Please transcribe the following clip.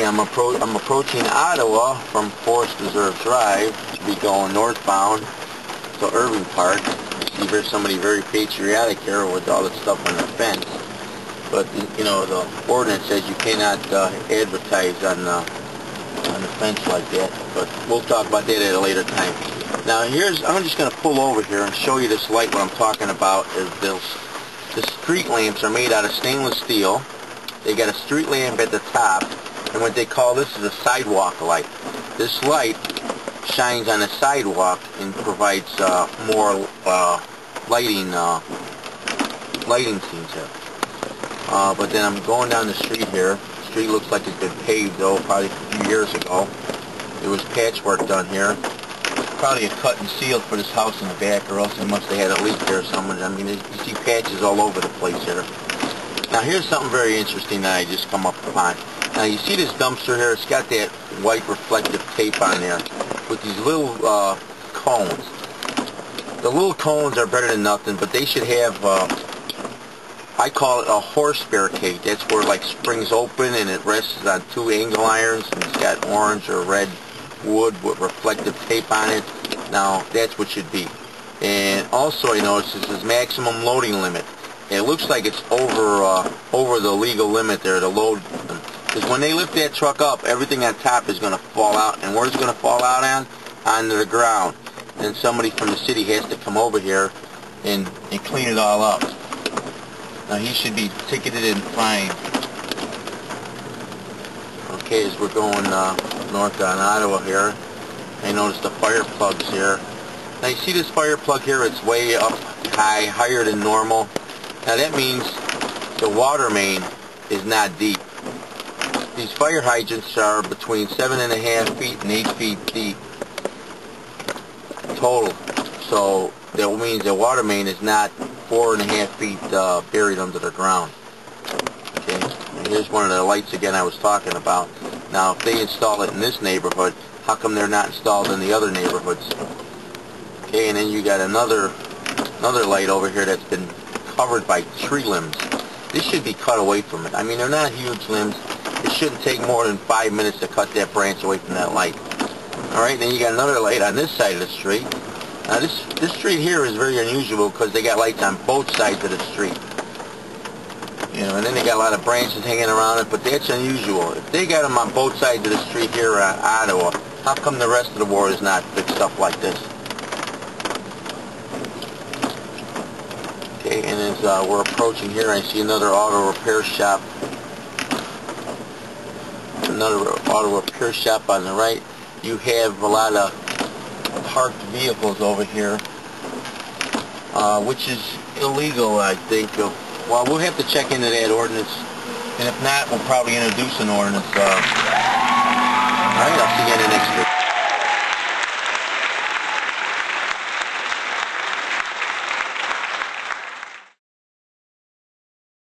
Okay, I'm approaching Ottawa from Forest Reserve Drive to be going northbound to Irving Park. You see there's somebody very patriotic here with all this stuff on the fence. But, you know, the ordinance says you cannot advertise on the fence like that. But we'll talk about that at a later time. Now I'm just going to pull over here and show you this light. What I'm talking about is the street lamps are made out of stainless steel. They got a street lamp at the top, and what they call this is a sidewalk light. This light shines on the sidewalk and provides more lighting scenes here. But then I'm going down the street here. The street looks like it's been paved though, probably a few years ago. There was patchwork done here. Probably a cut and sealed for this house in the back, or else they must have had a leak there or something. I mean, you see patches all over the place here. Now here's something very interesting that I just come up upon. Now you see this dumpster here, it's got that white reflective tape on there with these little cones. The little cones are better than nothing, but they should have, I call it a horse barricade. That's where it like springs open and it rests on two angle irons, and it's got orange or red wood with reflective tape on it. Now that's what should be. And also I noticed this is maximum loading limit. It looks like it's over the legal limit there to load them. Because when they lift that truck up, everything on top is going to fall out. And where's it going to fall out on? Onto the ground. And somebody from the city has to come over here and clean it all up. Now he should be ticketed and fined. Okay, as we're going north on Ottawa here, I noticed the fire plugs here. Now you see this fire plug here, it's way up high, higher than normal. Now that means the water main is not deep. These fire hydrants are between 7.5 feet and 8 feet deep total. So that means the water main is not 4.5 feet buried under the ground. Okay, and here's one of the lights again I was talking about. Now if they install it in this neighborhood, how come they're not installed in the other neighborhoods? Okay, and then you got another light over here that's been covered by tree limbs. This should be cut away from it. I mean, they're not huge limbs. It shouldn't take more than 5 minutes to cut that branch away from that light. Alright, then you got another light on this side of the street. Now this street here is very unusual because they got lights on both sides of the street. You know, and then they got a lot of branches hanging around it, but that's unusual. If they got them on both sides of the street here in Ottawa, how come the rest of the world is not fixed up like this? Okay, and as we're approaching here, I see another auto repair shop. Another auto repair shop on the right. You have a lot of parked vehicles over here, which is illegal, I think. Well, we'll have to check into that ordinance, and if not, we'll probably introduce an ordinance. All right, I'll see you